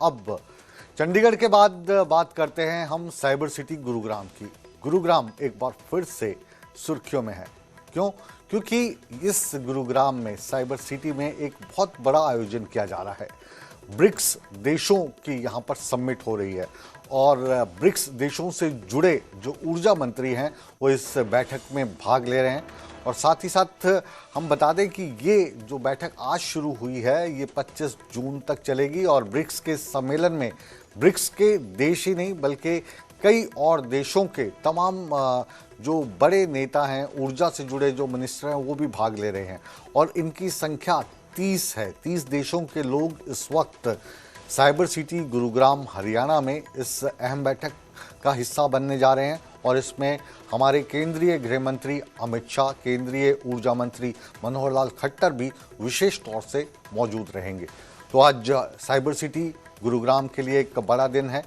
अब चंडीगढ़ के बाद बात करते हैं हम साइबर सिटी गुरुग्राम की। गुरुग्राम एक बार फिर से सुर्खियों में है। क्यों? क्योंकि इस गुरुग्राम में साइबर सिटी में एक बहुत बड़ा आयोजन किया जा रहा है। ब्रिक्स देशों की यहाँ पर समिट हो रही है और ब्रिक्स देशों से जुड़े जो ऊर्जा मंत्री हैं वो इस बैठक में भाग ले रहे हैं। और साथ ही साथ हम बता दें कि ये जो बैठक आज शुरू हुई है ये 25 जून तक चलेगी और ब्रिक्स के सम्मेलन में ब्रिक्स के देश ही नहीं बल्कि कई और देशों के तमाम जो बड़े नेता हैं, ऊर्जा से जुड़े जो मिनिस्टर हैं वो भी भाग ले रहे हैं और इनकी संख्या 30 है। 30 देशों के लोग इस वक्त साइबर सिटी गुरुग्राम हरियाणा में इस अहम बैठक का हिस्सा बनने जा रहे हैं और इसमें हमारे केंद्रीय गृह मंत्री अमित शाह, केंद्रीय ऊर्जा मंत्री मनोहर लाल खट्टर भी विशेष तौर से मौजूद रहेंगे। तो आज साइबर सिटी गुरुग्राम के लिए एक बड़ा दिन है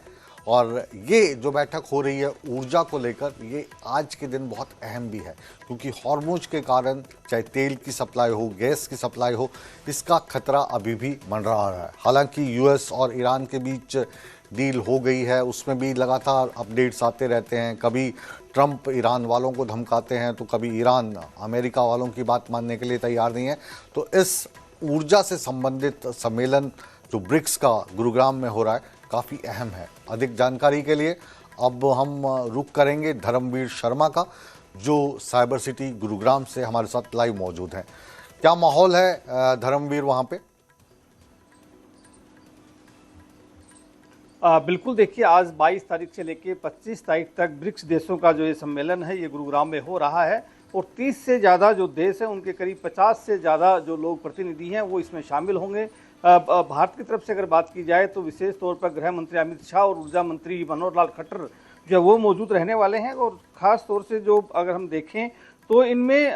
और ये जो बैठक हो रही है ऊर्जा को लेकर, ये आज के दिन बहुत अहम भी है क्योंकि हॉर्मुज के कारण चाहे तेल की सप्लाई हो, गैस की सप्लाई हो, इसका खतरा अभी भी मंडरा रहा है। हालांकि यूएस और ईरान के बीच डील हो गई है, उसमें भी लगातार अपडेट्स आते रहते हैं। कभी ट्रंप ईरान वालों को धमकाते हैं तो कभी ईरान अमेरिका वालों की बात मानने के लिए तैयार नहीं है। तो इस ऊर्जा से संबंधित सम्मेलन जो ब्रिक्स का गुरुग्राम में हो रहा है काफ़ी अहम है। अधिक जानकारी के लिए अब हम रुख करेंगे धर्मवीर शर्मा का, जो साइबर सिटी गुरुग्राम से हमारे साथ लाइव मौजूद हैं। क्या माहौल है धर्मवीर वहाँ पे? बिल्कुल, देखिए आज 22 तारीख से लेकर 25 तारीख तक ब्रिक्स देशों का जो ये सम्मेलन है ये गुरुग्राम में हो रहा है और 30 से ज़्यादा जो देश हैं उनके करीब 50 से ज़्यादा जो लोग प्रतिनिधि हैं वो इसमें शामिल होंगे। भारत की तरफ से अगर बात की जाए तो विशेष तौर पर गृह मंत्री अमित शाह और ऊर्जा मंत्री मनोहर लाल खट्टर जो है वो मौजूद रहने वाले हैं। और ख़ास तौर से जो अगर हम देखें तो इनमें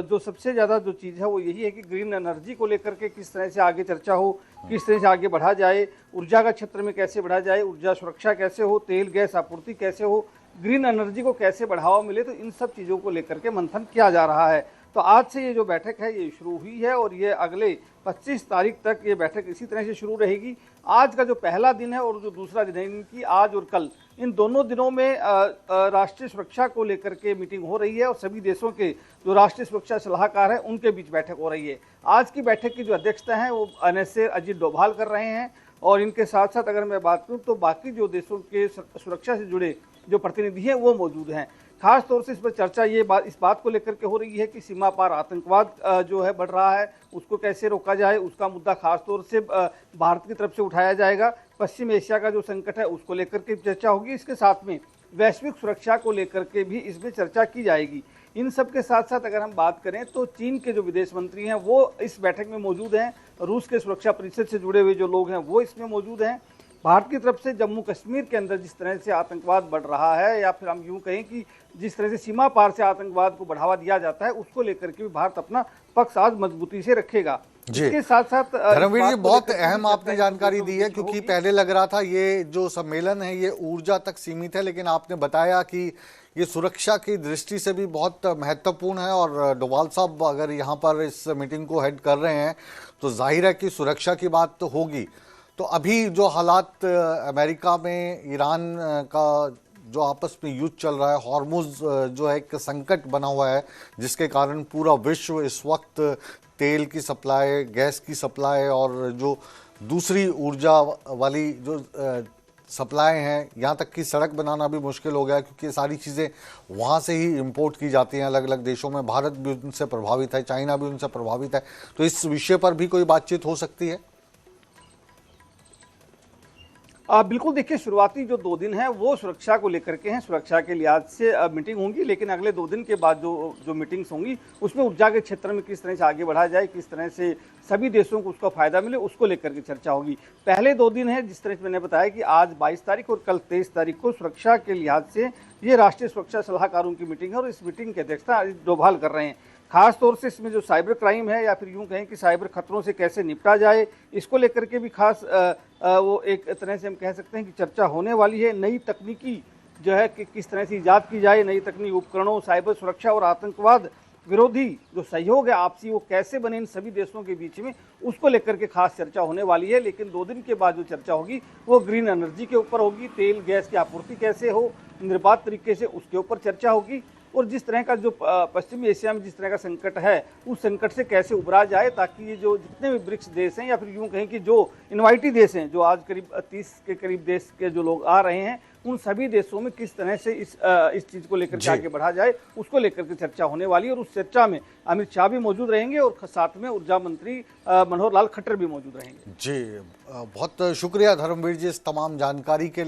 जो सबसे ज़्यादा जो चीज़ है वो यही है कि ग्रीन एनर्जी को लेकर के किस तरह से आगे चर्चा हो, किस तरह से आगे बढ़ा जाए, ऊर्जा का क्षेत्र में कैसे बढ़ा जाए, ऊर्जा सुरक्षा कैसे हो, तेल गैस आपूर्ति कैसे हो, ग्रीन एनर्जी को कैसे बढ़ावा मिले। तो इन सब चीज़ों को लेकर के मंथन किया जा रहा है। तो आज से ये जो बैठक है ये शुरू हुई है और ये अगले 25 तारीख तक ये बैठक इसी तरह से शुरू रहेगी। आज का जो पहला दिन है और जो दूसरा दिन है, इनकी आज और कल इन दोनों दिनों में राष्ट्रीय सुरक्षा को लेकर के मीटिंग हो रही है और सभी देशों के जो राष्ट्रीय सुरक्षा सलाहकार हैं उनके बीच बैठक हो रही है। आज की बैठक की जो अध्यक्षता है वो NSA अजीत डोभाल कर रहे हैं और इनके साथ साथ अगर मैं बात करूँ तो बाकी जो देशों के सुरक्षा से जुड़े जो प्रतिनिधि हैं वो मौजूद हैं। खास तौर से इस पर चर्चा इस बात को लेकर के हो रही है कि सीमा पार आतंकवाद जो है बढ़ रहा है उसको कैसे रोका जाए, उसका मुद्दा खास तौर से भारत की तरफ से उठाया जाएगा। पश्चिम एशिया का जो संकट है उसको लेकर के चर्चा होगी। इसके साथ में वैश्विक सुरक्षा को लेकर के भी इसमें चर्चा की जाएगी। इन सब के साथ साथ अगर हम बात करें तो चीन के जो विदेश मंत्री हैं वो इस बैठक में मौजूद हैं, रूस के सुरक्षा परिषद से जुड़े हुए जो लोग हैं वो इसमें मौजूद हैं। भारत की तरफ से जम्मू कश्मीर के अंदर जिस तरह से आतंकवाद बढ़ रहा है या फिर हम यूं कहें कि जिस तरह से सीमा पार से आतंकवाद को बढ़ावा दिया जाता है उसको लेकर के भी भारत अपना पक्ष आज मजबूती से रखेगा। इसके साथ साथ धर्मवीर जी बहुत अहम आपने जानकारी दी है क्योंकि पहले लग रहा था ये जो सम्मेलन है ये ऊर्जा तक सीमित है, लेकिन आपने बताया कि ये सुरक्षा की दृष्टि से भी बहुत महत्वपूर्ण है और डोभाल साहब अगर यहाँ पर इस मीटिंग को हेड कर रहे हैं तो जाहिर है कि सुरक्षा की बात तो होगी। तो अभी जो हालात अमेरिका में ईरान का जो आपस में युद्ध चल रहा है, हॉर्मुज जो है एक संकट बना हुआ है जिसके कारण पूरा विश्व इस वक्त तेल की सप्लाई, गैस की सप्लाई और जो दूसरी ऊर्जा वाली जो सप्लाई हैं, यहाँ तक कि सड़क बनाना भी मुश्किल हो गया क्योंकि ये सारी चीज़ें वहाँ से ही इंपोर्ट की जाती हैं अलग अलग देशों में। भारत भी उनसे प्रभावित है, चाइना भी उनसे प्रभावित है। तो इस विषय पर भी कोई बातचीत हो सकती है? बिल्कुल, देखिए शुरुआती जो 2 दिन है वो सुरक्षा को लेकर के हैं, सुरक्षा के लिहाज से मीटिंग होंगी, लेकिन अगले 2 दिन के बाद जो मीटिंग्स होंगी उसमें ऊर्जा के क्षेत्र में किस तरह से आगे बढ़ा जाए, किस तरह से सभी देशों को उसका फायदा मिले उसको लेकर के चर्चा होगी। पहले 2 दिन है जिस तरह से मैंने बताया कि आज 22 तारीख और कल 23 तारीख को सुरक्षा के लिहाज से ये राष्ट्रीय सुरक्षा सलाहकारों की मीटिंग है और इस मीटिंग की अध्यक्षता अजीत डोभाल कर रहे हैं। खास तौर से इसमें जो साइबर क्राइम है या फिर यूं कहें कि साइबर खतरों से कैसे निपटा जाए इसको लेकर के भी खास वो एक तरह से हम कह सकते हैं कि चर्चा होने वाली है। नई तकनीकी जो है कि किस तरह से ईजाद की जाए, नई तकनीकी उपकरणों, साइबर सुरक्षा और आतंकवाद विरोधी जो सहयोग है आपसी वो कैसे बने इन सभी देशों के बीच में, उसको लेकर के खास चर्चा होने वाली है। लेकिन 2 दिन के बाद जो चर्चा होगी वो ग्रीन एनर्जी के ऊपर होगी, तेल गैस की आपूर्ति कैसे हो निर्बाध तरीके से उसके ऊपर चर्चा होगी, और जिस तरह का जो पश्चिमी एशिया में जिस तरह का संकट है उस संकट से कैसे उबरा जाए, ताकि ये जो जितने भी ब्रिक्स देश हैं या फिर यूं कहें कि जो इनवाइटी देश हैं, जो आज करीब 30 के करीब देश के जो लोग आ रहे हैं, उन सभी देशों में किस तरह से इस चीज़ को लेकर के आगे बढ़ा जाए उसको लेकर के चर्चा होने वाली है। और उस चर्चा में अमित शाह भी मौजूद रहेंगे और साथ में ऊर्जा मंत्री मनोहर लाल खट्टर भी मौजूद रहेंगे। जी बहुत शुक्रिया धर्मवीर जी इस तमाम जानकारी के लिए।